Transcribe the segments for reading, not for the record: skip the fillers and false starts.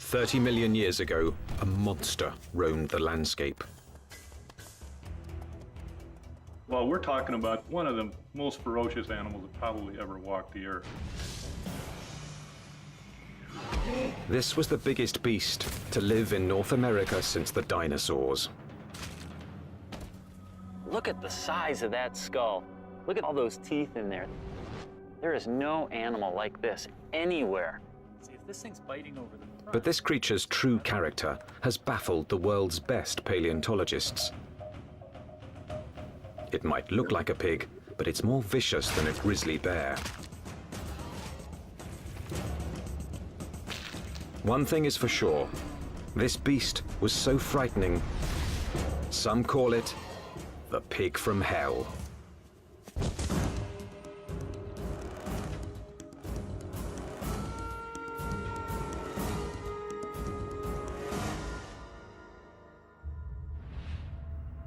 30 million years ago, a monster roamed the landscape. Well, we're talking about one of the most ferocious animals that probably ever walked the earth. This was the biggest beast to live in North America since the dinosaurs. Look at the size of that skull. Look at all those teeth in there. There is no animal like this anywhere. See, if this thing's biting over the front. But this creature's true character has baffled the world's best paleontologists. It might look like a pig, but it's more vicious than a grizzly bear. One thing is for sure, this beast was so frightening, some call it the pig from hell.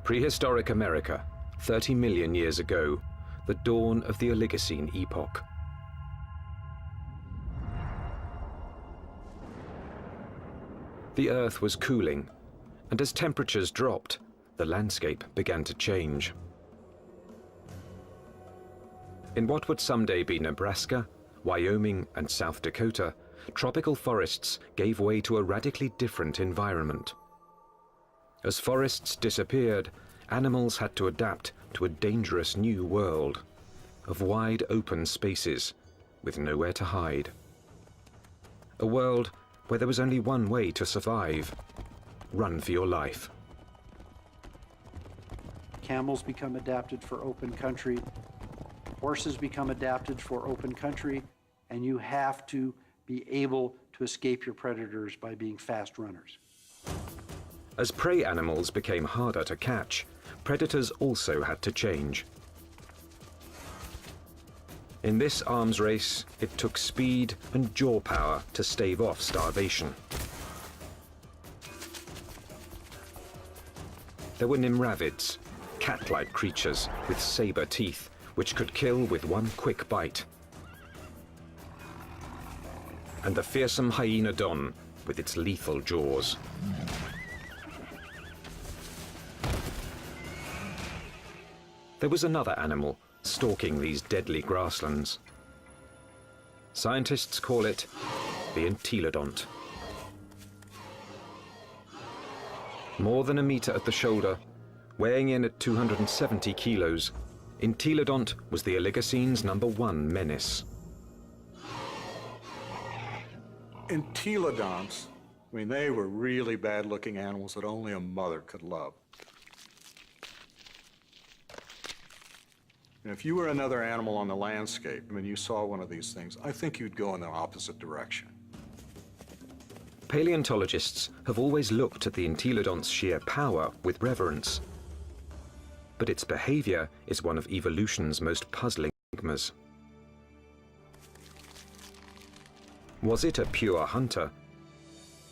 Prehistoric America, 30 million years ago, the dawn of the Oligocene epoch. The Earth was cooling, and as temperatures dropped, the landscape began to change. In what would someday be Nebraska, Wyoming, and South Dakota, tropical forests gave way to a radically different environment. As forests disappeared, animals had to adapt to a dangerous new world of wide open spaces with nowhere to hide. A world where there was only one way to survive: run for your life. Camels become adapted for open country, horses become adapted for open country, and you have to be able to escape your predators by being fast runners. As prey animals became harder to catch, predators also had to change. In this arms race, it took speed and jaw power to stave off starvation. There were nimravids, cat-like creatures with saber teeth, which could kill with one quick bite. And the fearsome hyenodon with its lethal jaws. There was another animal stalking these deadly grasslands. Scientists call it the entelodont. More than a meter at the shoulder, weighing in at 270 kilos, entelodont was the Oligocene's #1 menace. Entelodonts, I mean, they were really bad-looking animals that only a mother could love. And if you were another animal on the landscape and you saw one of these things, I think you'd go in the opposite direction. Paleontologists have always looked at the entelodont's sheer power with reverence. But its behavior is one of evolution's most puzzling enigmas. Was it a pure hunter?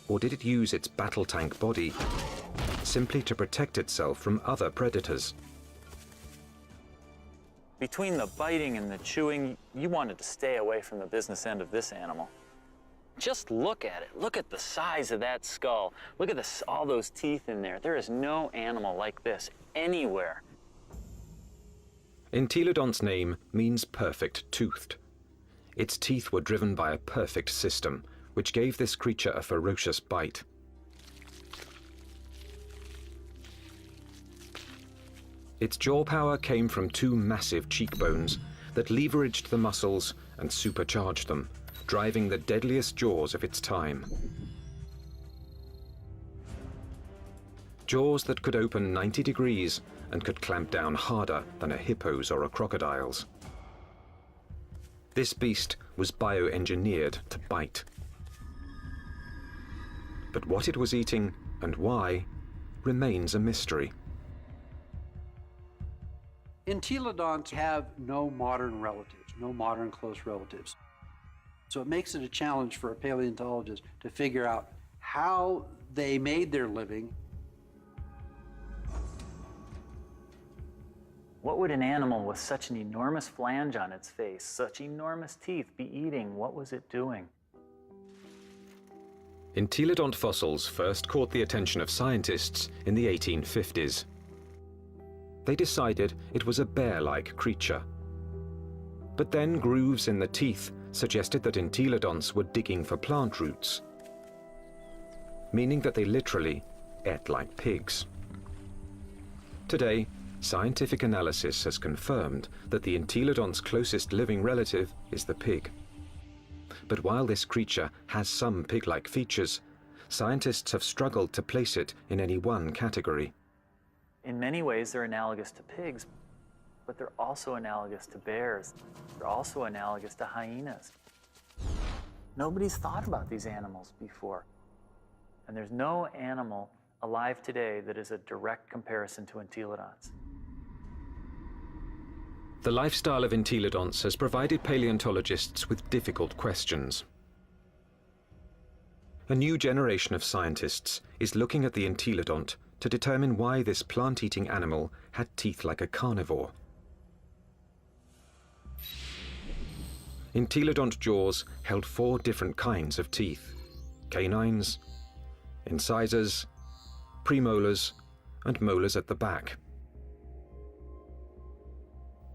Or did it use its battle tank body simply to protect itself from other predators? Between the biting and the chewing, you wanted to stay away from the business end of this animal. Just look at it. Look at the size of that skull. Look at this, all those teeth in there. There is no animal like this anywhere. Entelodont's name means perfect toothed. Its teeth were driven by a perfect system, which gave this creature a ferocious bite. Its jaw power came from two massive cheekbones that leveraged the muscles and supercharged them, driving the deadliest jaws of its time. Jaws that could open 90 degrees and could clamp down harder than a hippo's or a crocodile's. This beast was bioengineered to bite. But what it was eating and why remains a mystery. Entelodonts have no modern relatives, no modern close relatives. So it makes it a challenge for a paleontologist to figure out how they made their living. What would an animal with such an enormous flange on its face, such enormous teeth, be eating? What was it doing? Entelodont fossils first caught the attention of scientists in the 1850s. They decided it was a bear-like creature. But then grooves in the teeth suggested that entelodonts were digging for plant roots, meaning that they literally ate like pigs. Today, scientific analysis has confirmed that the entelodont's closest living relative is the pig. But while this creature has some pig-like features, scientists have struggled to place it in any one category. In many ways, they're analogous to pigs, but they're also analogous to bears. They're also analogous to hyenas. Nobody's thought about these animals before. And there's no animal alive today that is a direct comparison to entelodonts. The lifestyle of entelodonts has provided paleontologists with difficult questions. A new generation of scientists is looking at the entelodont to determine why this plant-eating animal had teeth like a carnivore. Entelodont jaws held 4 different kinds of teeth: canines, incisors, premolars, and molars at the back.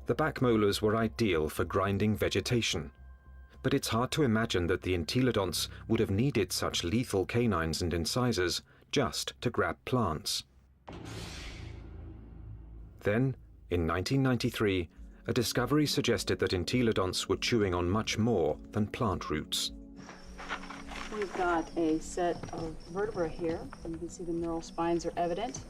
The back molars were ideal for grinding vegetation, but it's hard to imagine that the entelodonts would have needed such lethal canines and incisors just to grab plants. Then, in 1993, a discovery suggested that entelodonts were chewing on much more than plant roots. We've got a set of vertebrae here. You can see the neural spines are evident.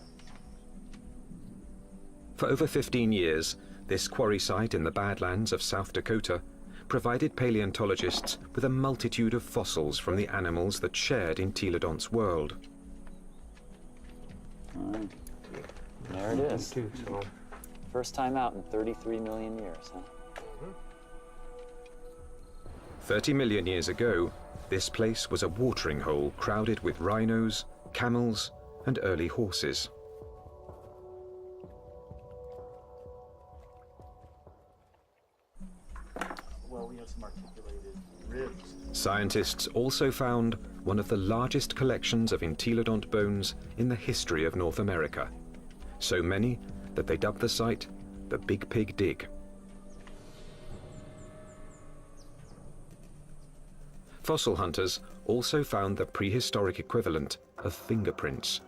For over 15 years, this quarry site in the Badlands of South Dakota provided paleontologists with a multitude of fossils from the animals that shared entelodont's world. There it is. First time out in 33 million years, huh? 30 million years ago, this place was a watering hole crowded with rhinos, camels, and early horses. Well, we have some articulated ribs. Scientists also found one of the largest collections of entelodont bones in the history of North America. So many that they dubbed the site the Big Pig Dig. Fossil hunters also found the prehistoric equivalent of fingerprints,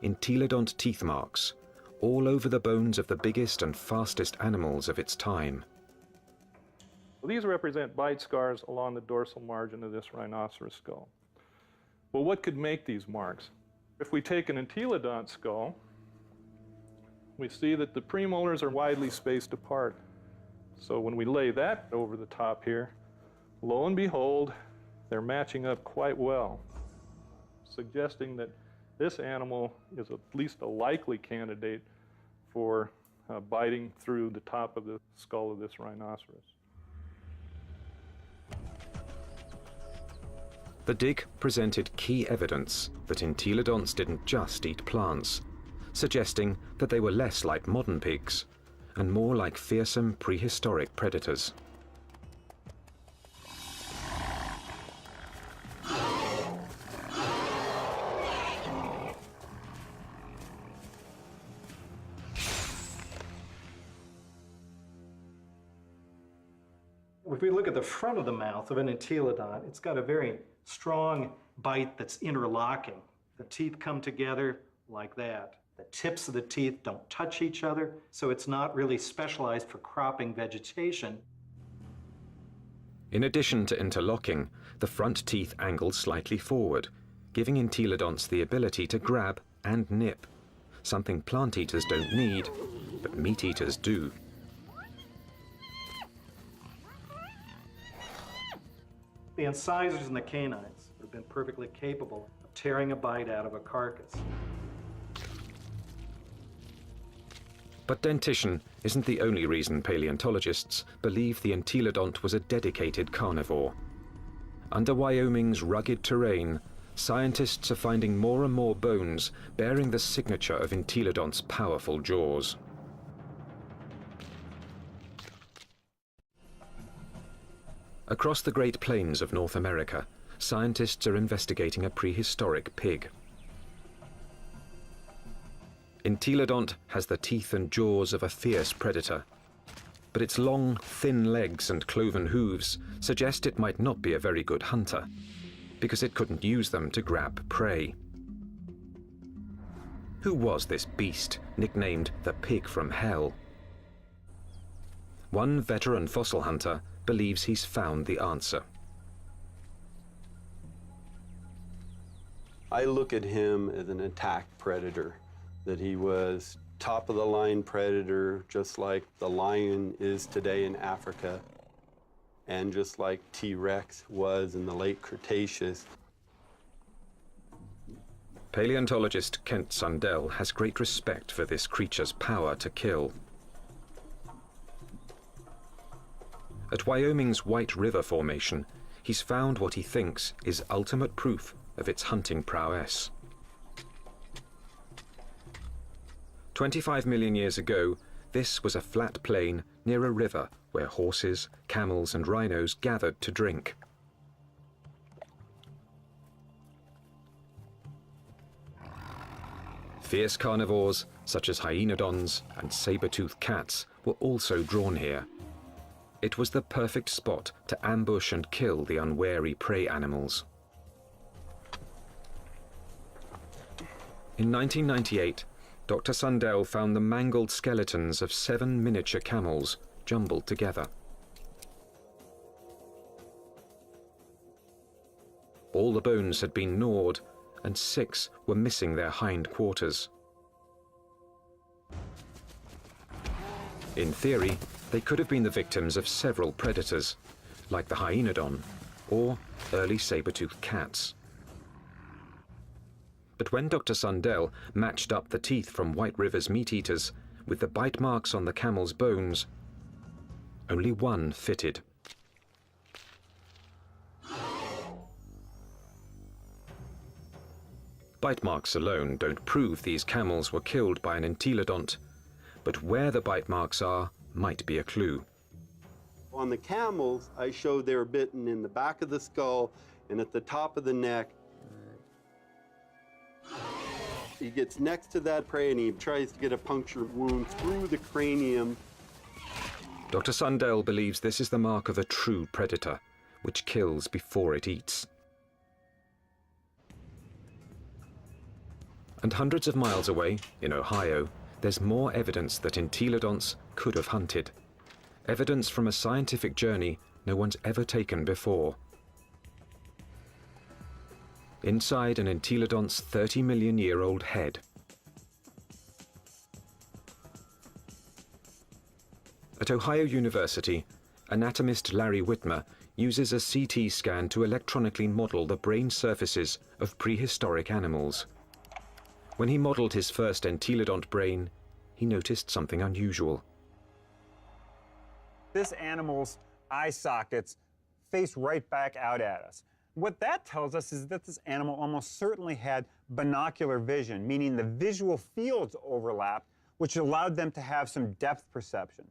entelodont teeth marks, all over the bones of the biggest and fastest animals of its time. Well, these represent bite scars along the dorsal margin of this rhinoceros skull. Well, what could make these marks? If we take an entelodont skull, we see that the premolars are widely spaced apart. So when we lay that over the top here, lo and behold, they're matching up quite well, suggesting that this animal is at least a likely candidate for biting through the top of the skull of this rhinoceros. The dig presented key evidence that entelodonts didn't just eat plants, suggesting that they were less like modern pigs and more like fearsome prehistoric predators. If we look at the front of the mouth of an entelodont, it's got a very strong bite that's interlocking. The teeth come together like that. The tips of the teeth don't touch each other, so it's not really specialized for cropping vegetation. In addition to interlocking, the front teeth angle slightly forward, giving entelodonts the ability to grab and nip, something plant eaters don't need, but meat eaters do. The incisors and the canines have been perfectly capable of tearing a bite out of a carcass. But dentition isn't the only reason paleontologists believe the entelodont was a dedicated carnivore. Under Wyoming's rugged terrain, scientists are finding more and more bones bearing the signature of entelodont's powerful jaws. Across the Great Plains of North America, scientists are investigating a prehistoric pig. Entelodont has the teeth and jaws of a fierce predator, but its long, thin legs and cloven hooves suggest it might not be a very good hunter, because it couldn't use them to grab prey. Who was this beast, nicknamed the Pig from Hell? One veteran fossil hunter believes he's found the answer. I look at him as an attack predator, that he was top-of-the-line predator, just like the lion is today in Africa, and just like T-Rex was in the late Cretaceous. Paleontologist Kent Sundell has great respect for this creature's power to kill. At Wyoming's White River Formation, he's found what he thinks is ultimate proof of its hunting prowess. 25 million years ago, this was a flat plain near a river where horses, camels, and rhinos gathered to drink. Fierce carnivores, such as hyenodons and saber-toothed cats, were also drawn here. It was the perfect spot to ambush and kill the unwary prey animals. In 1998, Dr. Sundell found the mangled skeletons of 7 miniature camels jumbled together. All the bones had been gnawed, and 6 were missing their hind quarters. In theory, they could have been the victims of several predators, like the hyenodon or early saber-toothed cats. But when Dr. Sundell matched up the teeth from White River's meat-eaters with the bite marks on the camel's bones, only one fitted. Bite marks alone don't prove these camels were killed by an entelodont, but where the bite marks are might be a clue. On the camels, I showed they were bitten in the back of the skull and at the top of the neck. He gets next to that prey and he tries to get a puncture wound through the cranium. Dr. Sundell believes this is the mark of a true predator, which kills before it eats. And hundreds of miles away, in Ohio, there's more evidence that entelodonts could have hunted. Evidence from a scientific journey no one's ever taken before. Inside an entelodont's 30-million-year-old head. At Ohio University, anatomist Larry Whitmer uses a CT scan to electronically model the brain surfaces of prehistoric animals. When he modeled his first entelodont brain, he noticed something unusual. This animal's eye sockets face right back out at us. What that tells us is that this animal almost certainly had binocular vision, meaning the visual fields overlapped, which allowed them to have some depth perception.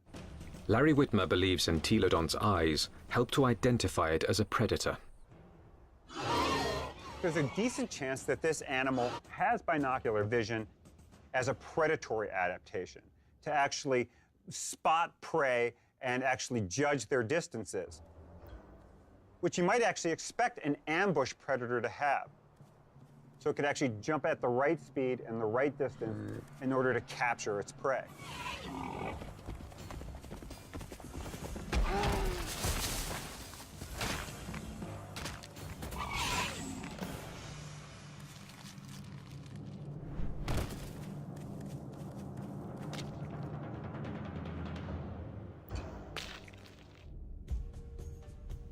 Larry Whitmer believes entelodont's eyes help to identify it as a predator. There's a decent chance that this animal has binocular vision as a predatory adaptation, to actually spot prey and actually judge their distances, which you might actually expect an ambush predator to have. So it could actually jump at the right speed and the right distance in order to capture its prey.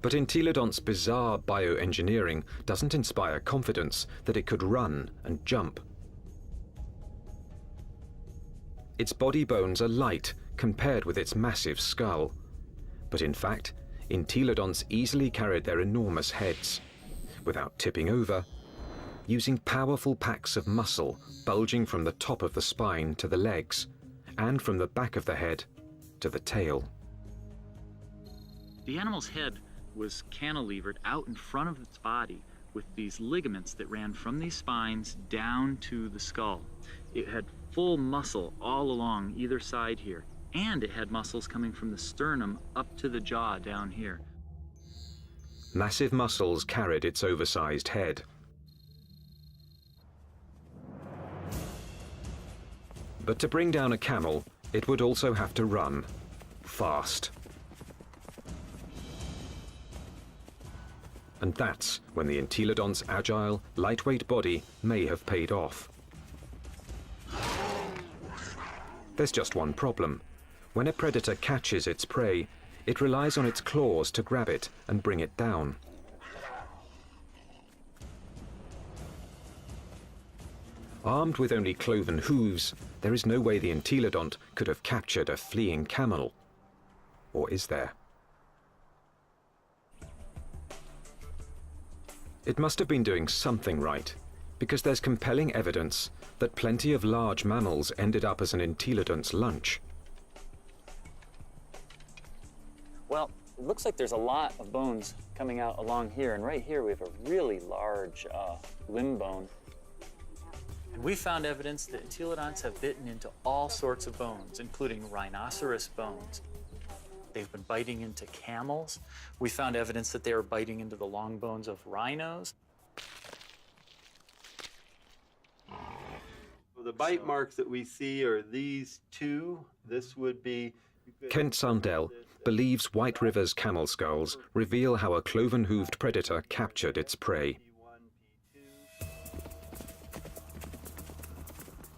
But entelodont's bizarre bioengineering doesn't inspire confidence that it could run and jump. Its body bones are light compared with its massive skull. But in fact, entelodonts easily carried their enormous heads, without tipping over, using powerful packs of muscle bulging from the top of the spine to the legs, and from the back of the head to the tail. The animal's head was cantilevered out in front of its body with these ligaments that ran from these spines down to the skull. It had full muscle all along either side here, and it had muscles coming from the sternum up to the jaw down here. Massive muscles carried its oversized head. But to bring down a camel, it would also have to run fast. And that's when the entelodont's agile, lightweight body may have paid off. There's just one problem. When a predator catches its prey, it relies on its claws to grab it and bring it down. Armed with only cloven hooves, there is no way the entelodont could have captured a fleeing camel. Or is there? It must have been doing something right, because there's compelling evidence that plenty of large mammals ended up as an entelodont's lunch. Well, it looks like there's a lot of bones coming out along here, and right here we have a really large limb bone. And we found evidence that entelodonts have bitten into all sorts of bones, including rhinoceros bones. They've been biting into camels. We found evidence that they were biting into the long bones of rhinos. The bite marks that we see are these two. This would be... Kent Sundell believes White River's camel skulls reveal how a cloven-hooved predator captured its prey.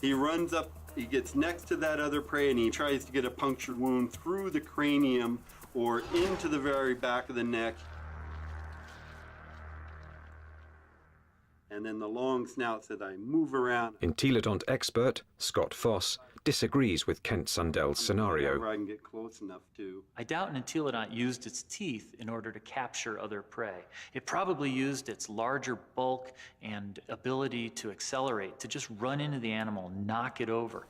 He runs up, he gets next to that other prey, and he tries to get a punctured wound through the cranium or into the very back of the neck. And then the long snout said, I move around. Entelodont expert Scott Foss disagrees with Kent Sundell's scenario. I can get close enough to. I doubt an entelodont used its teeth in order to capture other prey. It probably used its larger bulk and ability to accelerate to just run into the animal, knock it over.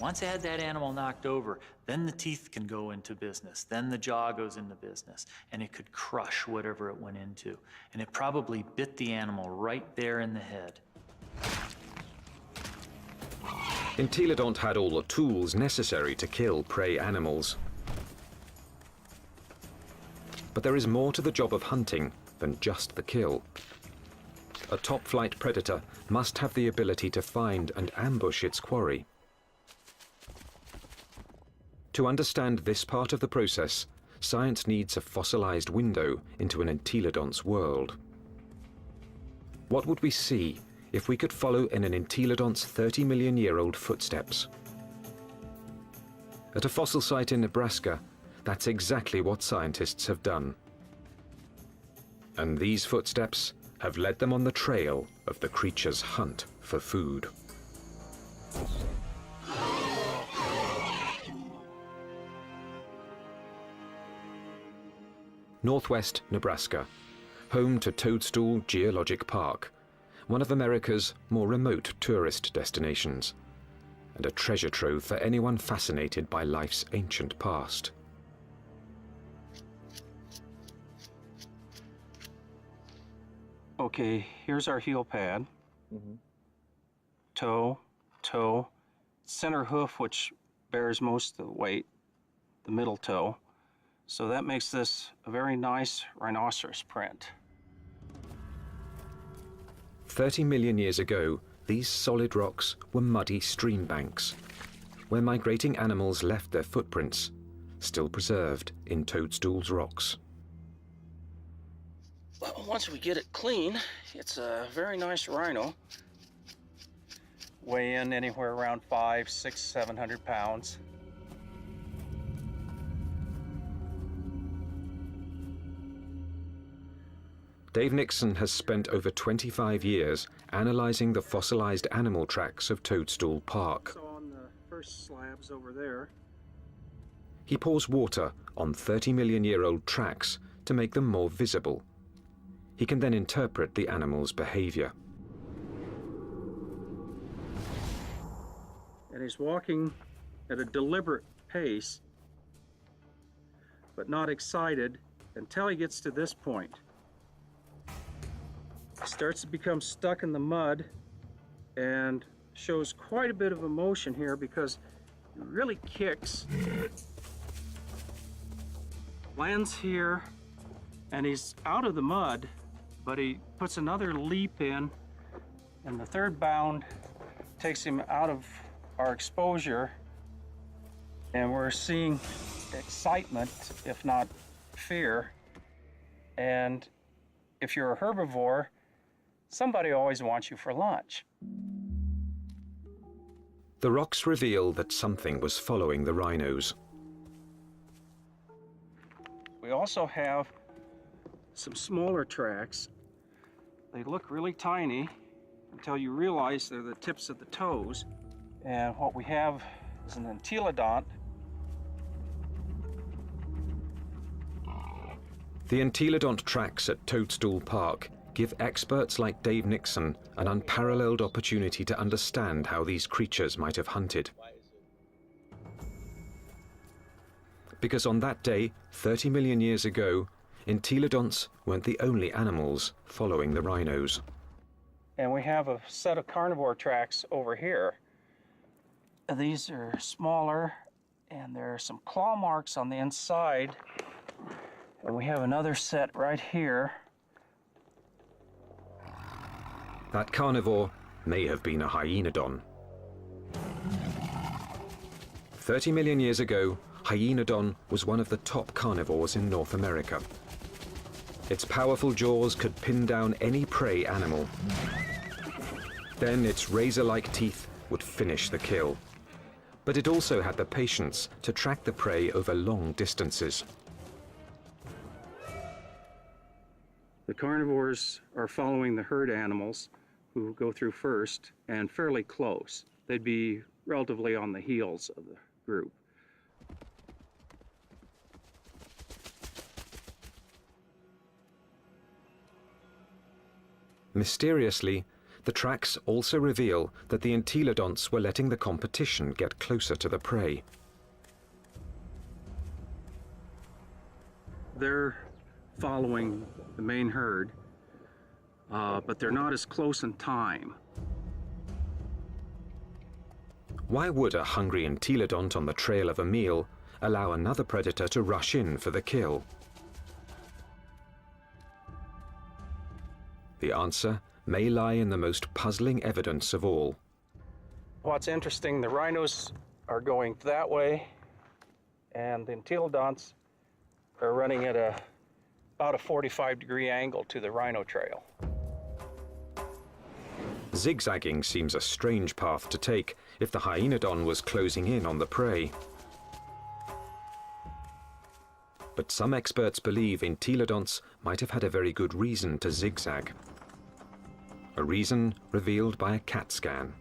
Once I had that animal knocked over, then the teeth can go into business, then the jaw goes into business, and it could crush whatever it went into. And it probably bit the animal right there in the head. Entelodont had all the tools necessary to kill prey animals. But there is more to the job of hunting than just the kill. A top-flight predator must have the ability to find and ambush its quarry. To understand this part of the process, science needs a fossilized window into an entelodont's world. What would we see if we could follow in an entelodont's 30-million-year-old footsteps? At a fossil site in Nebraska, that's exactly what scientists have done. And these footsteps have led them on the trail of the creature's hunt for food. Northwest Nebraska, home to Toadstool Geologic Park, one of America's more remote tourist destinations, and a treasure trove for anyone fascinated by life's ancient past. Okay, here's our heel pad. Toe, toe, center hoof, which bears most of the weight, the middle toe. So that makes this a very nice rhinoceros print. 30 million years ago, these solid rocks were muddy stream banks, where migrating animals left their footprints, still preserved in Toadstool's rocks. Well, once we get it clean, it's a very nice rhino. Weigh in anywhere around 500, 600, 700 pounds. Dave Nixon has spent over 25 years analyzing the fossilized animal tracks of Toadstool Park. So on the first slabs over there. He pours water on 30-million-year-old tracks to make them more visible. He can then interpret the animal's behavior. And he's walking at a deliberate pace, but not excited until he gets to this point. He starts to become stuck in the mud and shows quite a bit of emotion here because he really kicks. Lands here, and he's out of the mud, but he puts another leap in, and the third bound takes him out of our exposure, and we're seeing excitement, if not fear. And if you're a herbivore, somebody always wants you for lunch. The rocks reveal that something was following the rhinos. We also have some smaller tracks. They look really tiny until you realize they're the tips of the toes. And what we have is an entelodont. The entelodont tracks at Toadstool Park give experts like Dave Nixon an unparalleled opportunity to understand how these creatures might have hunted. Because on that day, 30 million years ago, entelodonts weren't the only animals following the rhinos. And we have a set of carnivore tracks over here. These are smaller, and there are some claw marks on the inside. And we have another set right here. That carnivore may have been a hyenodon. 30 million years ago, hyenodon was one of the top carnivores in North America. Its powerful jaws could pin down any prey animal. Then its razor-like teeth would finish the kill. But it also had the patience to track the prey over long distances. The carnivores are following the herd animals who go through first and fairly close. They'd be relatively on the heels of the group. Mysteriously, the tracks also reveal that the entelodonts were letting the competition get closer to the prey. They're following the main herd, but they're not as close in time. Why would a hungry entelodont on the trail of a meal allow another predator to rush in for the kill? The answer may lie in the most puzzling evidence of all. What's interesting, the rhinos are going that way, and the entelodonts are running at about a 45-degree angle to the rhino trail. Zigzagging seems a strange path to take if the hyenodon was closing in on the prey. But some experts believe entelodonts might have had a very good reason to zigzag. A reason revealed by a CAT scan.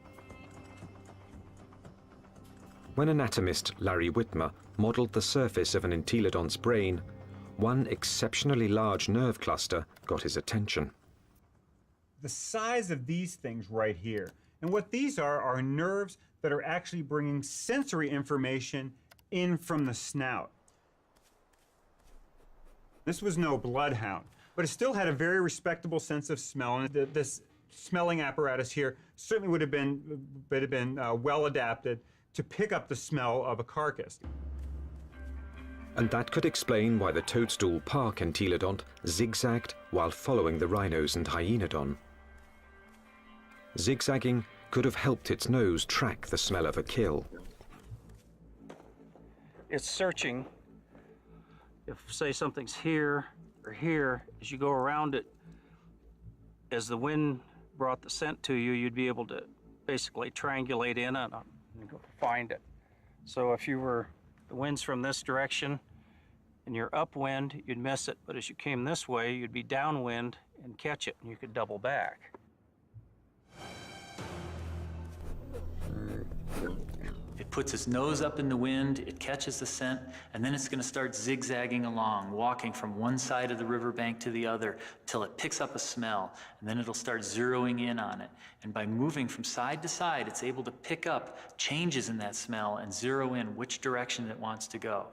When anatomist Larry Whitmer modeled the surface of an entelodont's brain, one exceptionally large nerve cluster got his attention. The size of these things right here. And what these are nerves that are actually bringing sensory information in from the snout. This was no bloodhound, but it still had a very respectable sense of smell. And this smelling apparatus here certainly would have been well adapted to pick up the smell of a carcass. And that could explain why the Toadstool Park entelodont zigzagged while following the rhinos and hyenodon. Zigzagging could have helped its nose track the smell of a kill. It's searching. If, say, something's here or here, as you go around it, as the wind brought the scent to you, you'd be able to basically triangulate in on it and go find it. So if the wind's from this direction and you're upwind, you'd miss it. But as you came this way, you'd be downwind and catch it, and you could double back. It puts its nose up in the wind, it catches the scent, and then it's going to start zigzagging along, walking from one side of the riverbank to the other until it picks up a smell, and then it'll start zeroing in on it. And by moving from side to side, it's able to pick up changes in that smell and zero in which direction it wants to go.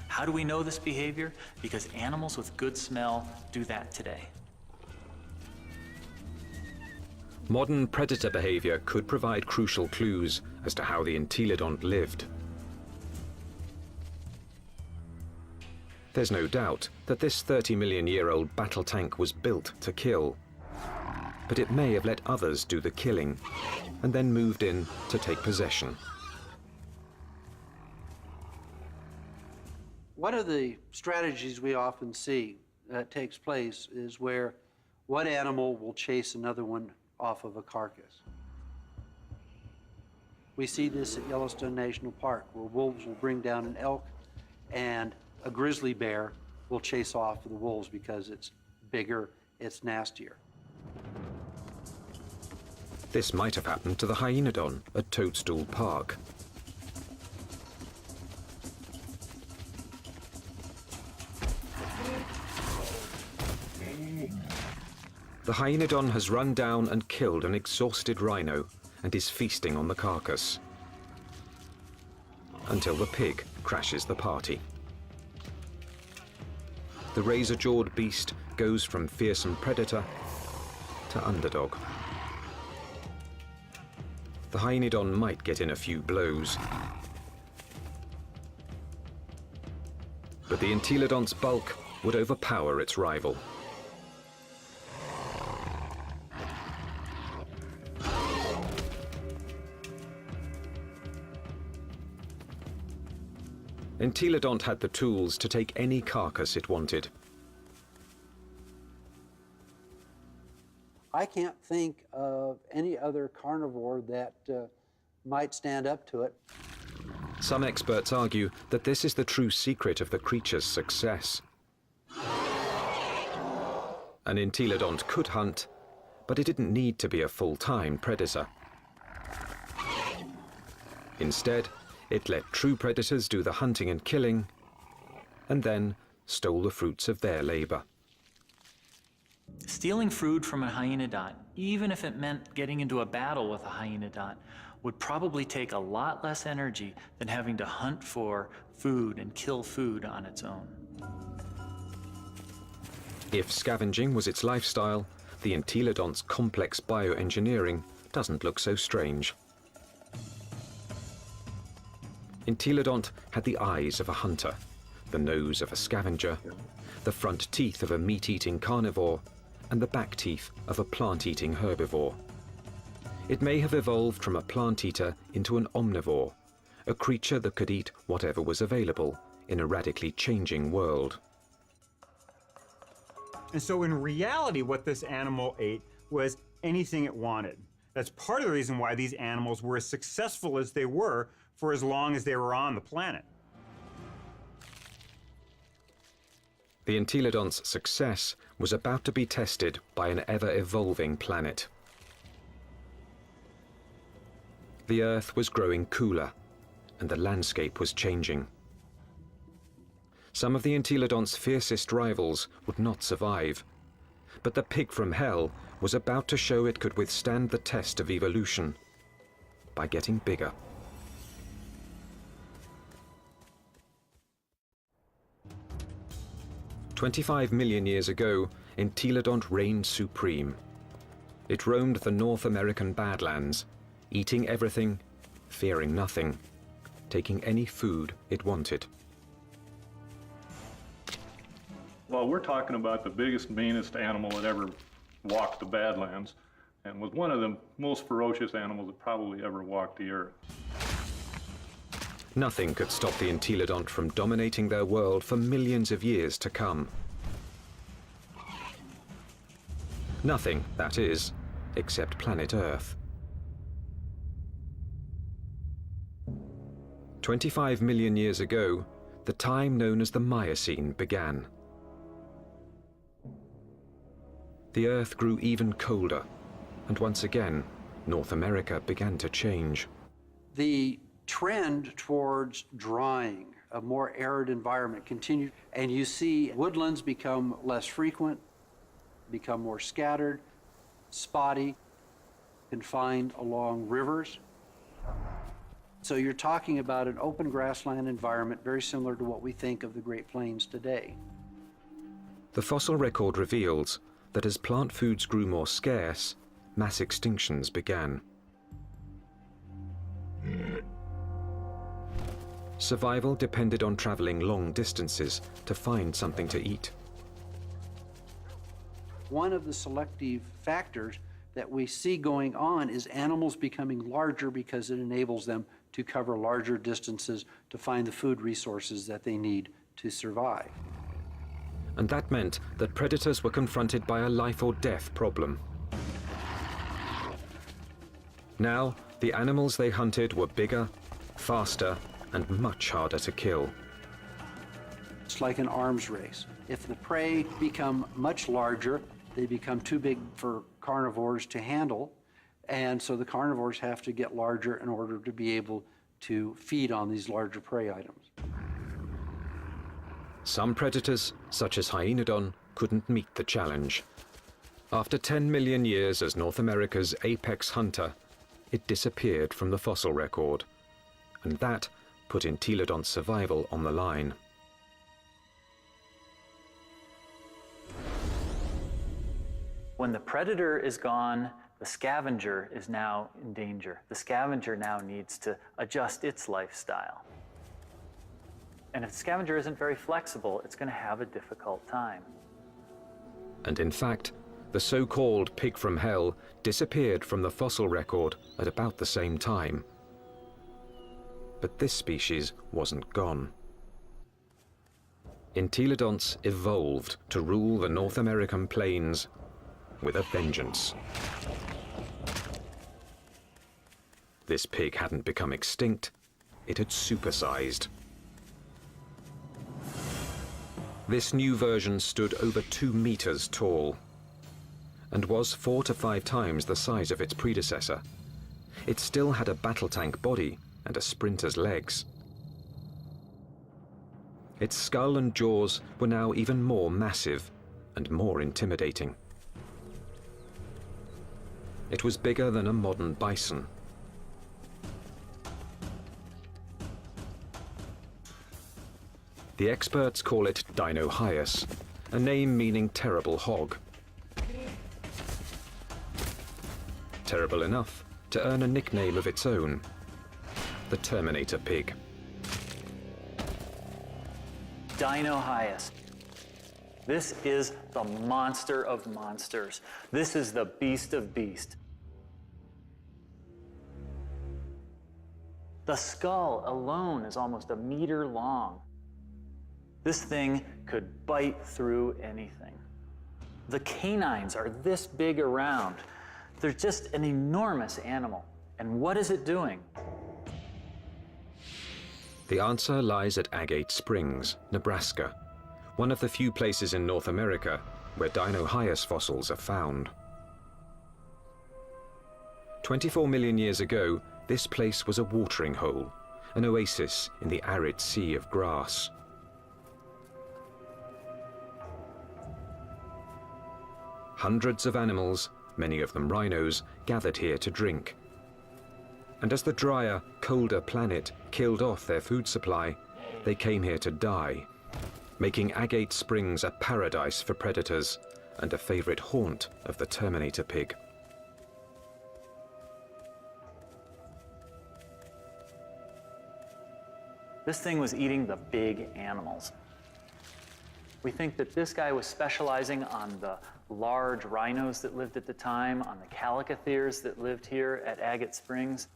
How do we know this behavior? Because animals with good smell do that today. Modern predator behavior could provide crucial clues as to how the entelodont lived. There's no doubt that this 30-million-year-old battle tank was built to kill, but it may have let others do the killing and then moved in to take possession. One of the strategies we often see that takes place is where one animal will chase another one off of a carcass. We see this at Yellowstone National Park, where wolves will bring down an elk and a grizzly bear will chase off the wolves because it's bigger, it's nastier. This might have happened to the hyenodon at Toadstool Park. The hyenodon has run down and killed an exhausted rhino and is feasting on the carcass until the pig crashes the party. The razor-jawed beast goes from fearsome predator to underdog. The hyenodon might get in a few blows, but the entelodont's bulk would overpower its rival. Entelodont had the tools to take any carcass it wanted. I can't think of any other carnivore that might stand up to it. Some experts argue that this is the true secret of the creature's success. An entelodont could hunt, but it didn't need to be a full-time predator. Instead, it let true predators do the hunting and killing, and then stole the fruits of their labor. Stealing food from a hyenodont, even if it meant getting into a battle with a hyenodont, would probably take a lot less energy than having to hunt for food and kill food on its own. If scavenging was its lifestyle, the entelodont's complex bioengineering doesn't look so strange. Entelodont had the eyes of a hunter, the nose of a scavenger, the front teeth of a meat-eating carnivore, and the back teeth of a plant-eating herbivore. It may have evolved from a plant-eater into an omnivore, a creature that could eat whatever was available in a radically changing world. And so in reality, what this animal ate was anything it wanted. That's part of the reason why these animals were as successful as they were for as long as they were on the planet. The entelodont's success was about to be tested by an ever-evolving planet. The Earth was growing cooler, and the landscape was changing. Some of the entelodont's fiercest rivals would not survive, but the pig from hell was about to show it could withstand the test of evolution by getting bigger. "25 million years ago, entelodont reigned supreme. It roamed the North American Badlands, eating everything, fearing nothing, taking any food it wanted." Well, we're talking about the biggest, meanest animal that ever walked the Badlands, and was one of the most ferocious animals that probably ever walked the earth. Nothing could stop the entelodont from dominating their world for millions of years to come. Nothing, that is, except planet Earth. 25 million years ago, the time known as the Miocene began. The Earth grew even colder, and once again, North America began to change. The trend towards drying, a more arid environment continued, and you see woodlands become less frequent, become more scattered, spotty, confined along rivers. So you're talking about an open grassland environment very similar to what we think of the Great Plains today. The fossil record reveals that as plant foods grew more scarce, mass extinctions began. Survival depended on traveling long distances to find something to eat. One of the selective factors that we see going on is animals becoming larger because it enables them to cover larger distances to find the food resources that they need to survive. And that meant that predators were confronted by a life or death problem. Now, the animals they hunted were bigger, faster, and much harder to kill. It's like an arms race. If the prey become much larger, they become too big for carnivores to handle, and so the carnivores have to get larger in order to be able to feed on these larger prey items. Some predators, such as Hyaenodon, couldn't meet the challenge. After 10 million years as North America's apex hunter, it disappeared from the fossil record, and that put Entelodon's survival on the line. When the predator is gone, the scavenger is now in danger. The scavenger now needs to adjust its lifestyle. And if the scavenger isn't very flexible, it's going to have a difficult time. And in fact, the so-called pig from hell disappeared from the fossil record at about the same time. But this species wasn't gone. Entelodonts evolved to rule the North American plains with a vengeance. This pig hadn't become extinct, it had supersized. This new version stood over 2 meters tall and was 4 to 5 times the size of its predecessor. It still had a battle tank body and a sprinter's legs. Its skull and jaws were now even more massive and more intimidating. It was bigger than a modern bison. The experts call it Dinohyus, a name meaning terrible hog. Terrible enough to earn a nickname of its own, the Terminator pig. Dinohyus. This is the monster of monsters. This is the beast of beasts. The skull alone is almost 1 meter long. This thing could bite through anything. The canines are this big around. They're just an enormous animal. And what is it doing? The answer lies at Agate Springs, Nebraska, one of the few places in North America where Dinohyus fossils are found. 24 million years ago, this place was a watering hole, an oasis in the arid sea of grass. Hundreds of animals, many of them rhinos, gathered here to drink. And as the drier, colder planet killed off their food supply, they came here to die, making Agate Springs a paradise for predators and a favorite haunt of the Terminator pig. This thing was eating the big animals. We think that this guy was specializing on the large rhinos that lived at the time, on the calicotheres that lived here at Agate Springs.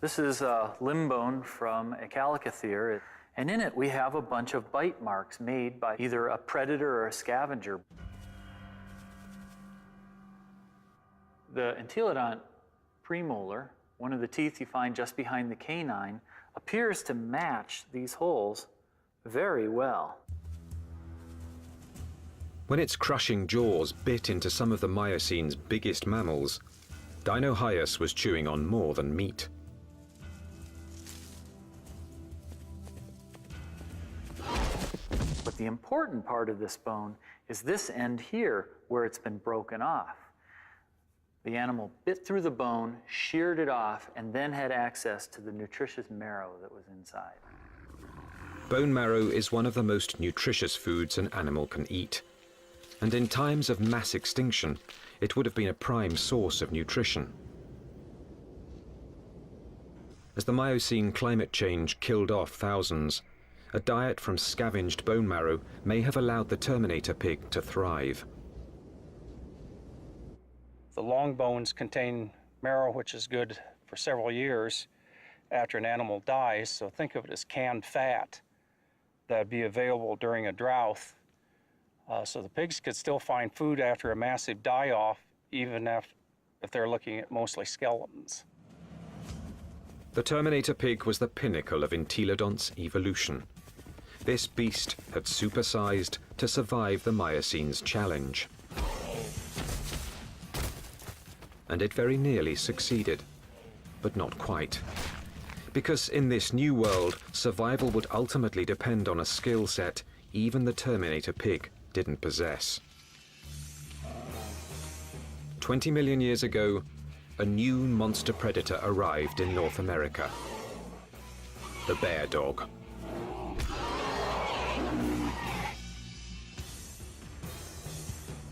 This is a limb bone from a calicothere, and in it we have a bunch of bite marks made by either a predator or a scavenger. The Entelodont premolar, one of the teeth you find just behind the canine, appears to match these holes very well. When its crushing jaws bit into some of the Miocine's biggest mammals, Dinohyus was chewing on more than meat. But the important part of this bone is this end here, where it's been broken off. The animal bit through the bone, sheared it off, and then had access to the nutritious marrow that was inside. Bone marrow is one of the most nutritious foods an animal can eat. And in times of mass extinction, it would have been a prime source of nutrition. As the Miocene climate change killed off thousands, a diet from scavenged bone marrow may have allowed the Terminator pig to thrive. The long bones contain marrow, which is good for several years after an animal dies, so think of it as canned fat that would be available during a drought. So the pigs could still find food after a massive die-off, even if they're looking at mostly skeletons. The Terminator pig was the pinnacle of entelodonts evolution. This beast had supersized to survive the Miocene's challenge. And it very nearly succeeded, but not quite. Because in this new world, survival would ultimately depend on a skill set even the Terminator pig didn't possess. 20 million years ago, a new monster predator arrived in North America. The bear dog.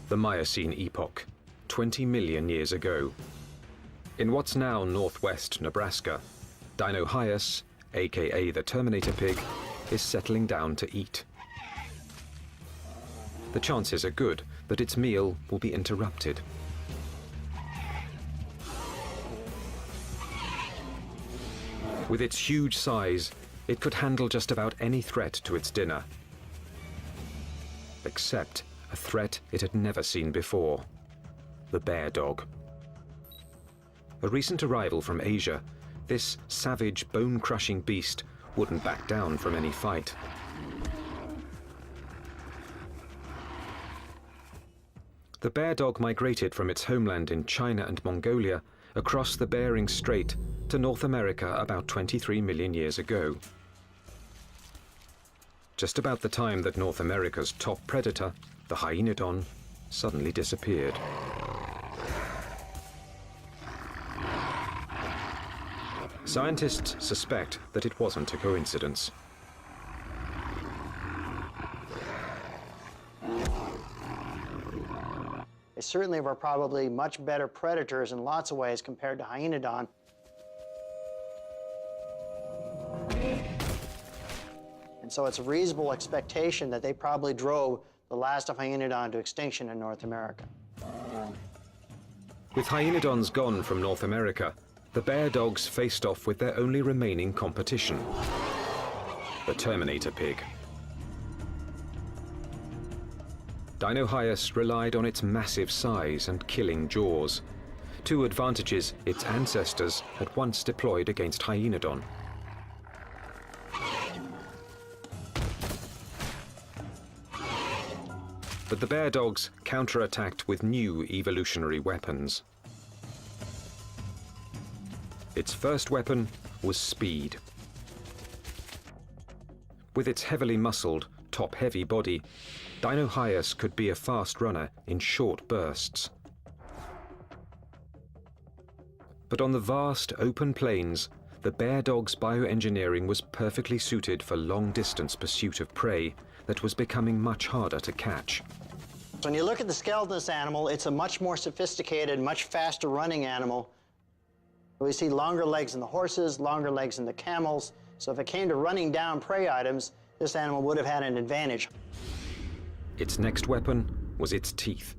The Miocene epoch, 20 million years ago. In what's now northwest Nebraska, Dinohyus, aka the Terminator pig, is settling down to eat. The chances are good that its meal will be interrupted. With its huge size, it could handle just about any threat to its dinner. Except a threat it had never seen before: the bear dog. A recent arrival from Asia, this savage, bone-crushing beast wouldn't back down from any fight. The bear dog migrated from its homeland in China and Mongolia across the Bering Strait to North America about 23 million years ago. Just about the time that North America's top predator, the hyenodon, suddenly disappeared. Scientists suspect that it wasn't a coincidence. They certainly were probably much better predators in lots of ways compared to hyenodon. And so it's a reasonable expectation that they probably drove the last of hyenodon to extinction in North America. With hyenodons gone from North America, the bear dogs faced off with their only remaining competition, the Terminator pig. Dinohyus relied on its massive size and killing jaws, two advantages its ancestors had once deployed against hyenodon. But the bear dogs counterattacked with new evolutionary weapons. Its first weapon was speed. With its heavily muscled, top-heavy body, Dinohyus could be a fast runner in short bursts. But on the vast, open plains, the bear dog's bioengineering was perfectly suited for long-distance pursuit of prey that was becoming much harder to catch. So when you look at the skeleton of this animal, it's a much more sophisticated, much faster running animal. We see longer legs in the horses, longer legs in the camels. So if it came to running down prey items, this animal would have had an advantage. Its next weapon was its teeth.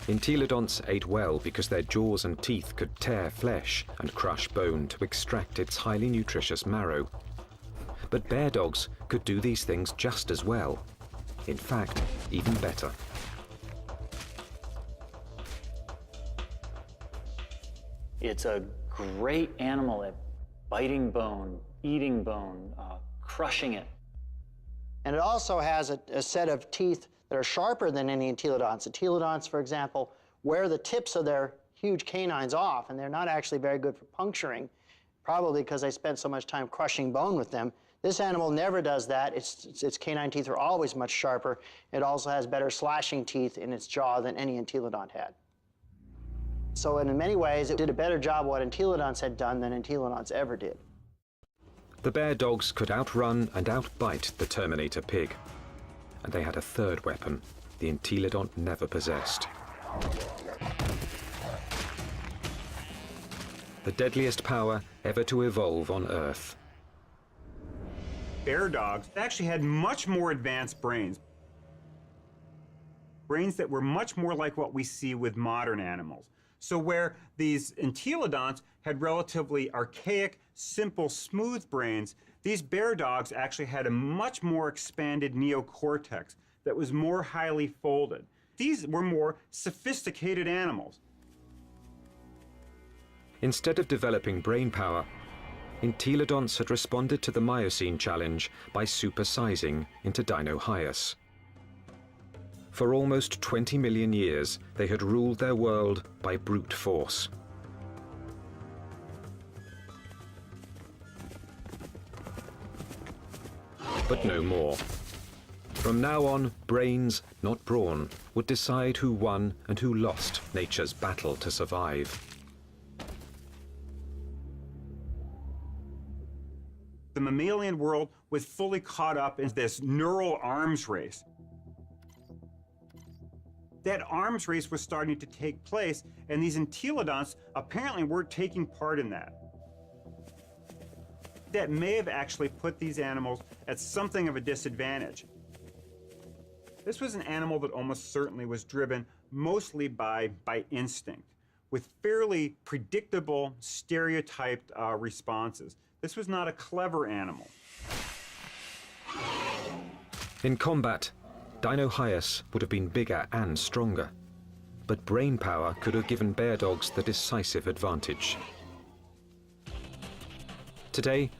Entelodonts ate well because their jaws and teeth could tear flesh and crush bone to extract its highly nutritious marrow. But bear dogs could do these things just as well. In fact, even better. It's a great animal at biting bone, eating bone, crushing it. And it also has a set of teeth that are sharper than any entelodonts. Entelodonts, for example, wear the tips of their huge canines off, and they're not actually very good for puncturing, probably because they spent so much time crushing bone with them. This animal never does that. Its canine teeth are always much sharper. It also has better slashing teeth in its jaw than any entelodont had. So in many ways, it did a better job what entelodonts had done than entelodonts ever did. The bear dogs could outrun and outbite the Terminator pig. And they had a third weapon the entelodont never possessed. The deadliest power ever to evolve on Earth. Bear dogs actually had much more advanced brains. Brains that were much more like what we see with modern animals. So where these entelodonts had relatively archaic, simple, smooth brains, these bear dogs actually had a much more expanded neocortex that was more highly folded. These were more sophisticated animals. Instead of developing brain power, entelodonts had responded to the Miocene challenge by supersizing into Dinohyus. For almost 20 million years, they had ruled their world by brute force. But no more. From now on, brains, not brawn, would decide who won and who lost nature's battle to survive. The mammalian world was fully caught up in this neural arms race. That arms race was starting to take place, and these entelodonts apparently were taking part in that. That may have actually put these animals at something of a disadvantage. This was an animal that almost certainly was driven mostly by instinct, with fairly predictable, stereotyped responses. This was not a clever animal. In combat, Dinohyus would have been bigger and stronger, but brain power could have given bear dogs the decisive advantage. Today,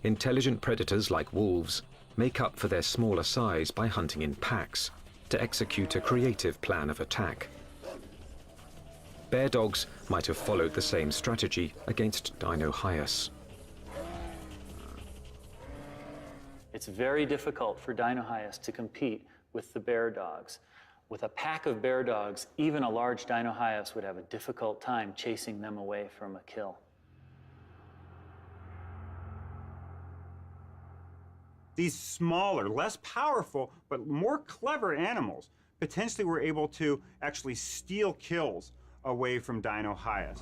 intelligent predators like wolves make up for their smaller size by hunting in packs to execute a creative plan of attack. Bear dogs might have followed the same strategy against Dinohyus. It's very difficult for Dinohyus to compete with the bear dogs. With a pack of bear dogs, even a large Dinohyus would have a difficult time chasing them away from a kill. These smaller, less powerful, but more clever animals potentially were able to actually steal kills away from Dinohyus.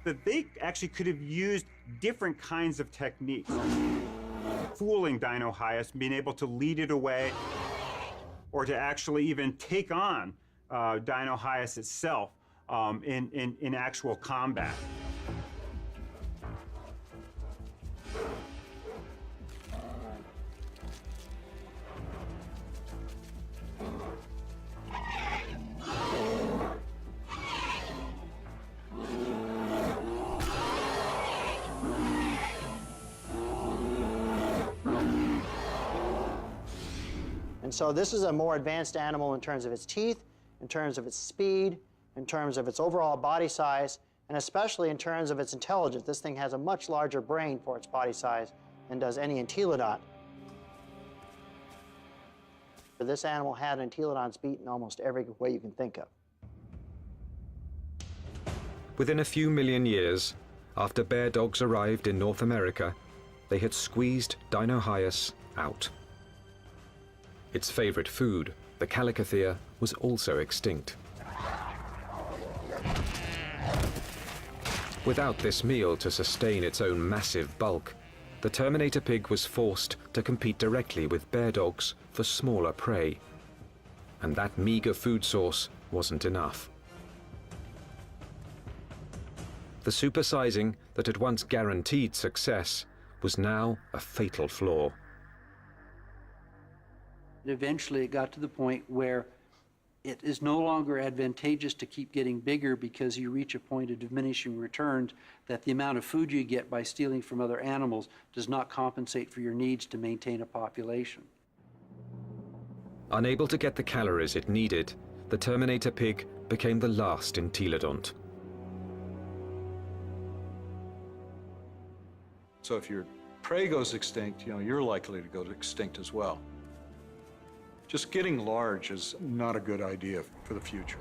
That they actually could have used different kinds of techniques. Fooling Dinohyus, being able to lead it away, or to actually even take on Dinohyus itself in actual combat. And so this is a more advanced animal in terms of its teeth, in terms of its speed, in terms of its overall body size, and especially in terms of its intelligence. This thing has a much larger brain for its body size than does any entelodont. This animal had entelodonts beat in almost every way you can think of. Within a few million years, after bear dogs arrived in North America, they had squeezed Dinohyus out. Its favorite food, the Calicothea, was also extinct. Without this meal to sustain its own massive bulk, the Terminator pig was forced to compete directly with bear dogs for smaller prey. And that meager food source wasn't enough. The supersizing that had once guaranteed success was now a fatal flaw. Eventually it got to the point where it is no longer advantageous to keep getting bigger because you reach a point of diminishing returns, that the amount of food you get by stealing from other animals does not compensate for your needs to maintain a population. Unable to get the calories it needed, the Terminator pig became the last entelodont. So if your prey goes extinct, you're likely to go extinct as well. Just getting large is not a good idea for the future.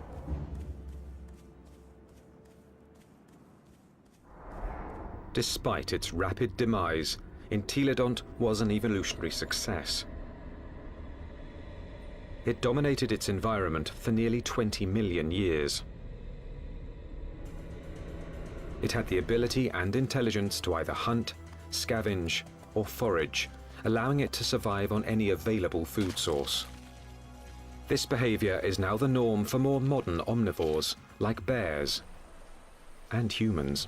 Despite its rapid demise, entelodont was an evolutionary success. It dominated its environment for nearly 20 million years. It had the ability and intelligence to either hunt, scavenge, or forage, allowing it to survive on any available food source. This behavior is now the norm for more modern omnivores, like bears and humans.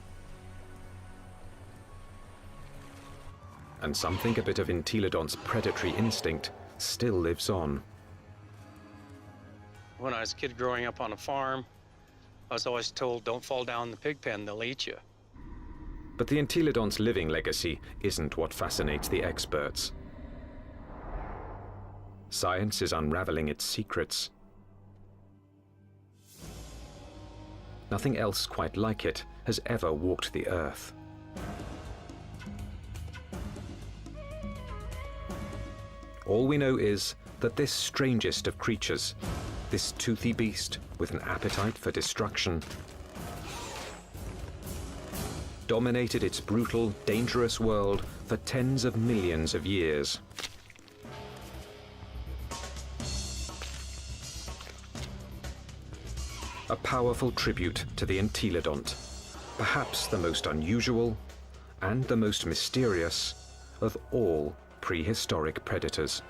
And some think a bit of entelodont's predatory instinct still lives on. When I was a kid growing up on a farm, I was always told, don't fall down the pig pen, they'll eat you. But the entelodont's living legacy isn't what fascinates the experts. Science is unraveling its secrets. Nothing else quite like it has ever walked the earth. All we know is that this strangest of creatures, this toothy beast with an appetite for destruction, dominated its brutal, dangerous world for tens of millions of years. A powerful tribute to the entelodont, perhaps the most unusual and the most mysterious of all prehistoric predators.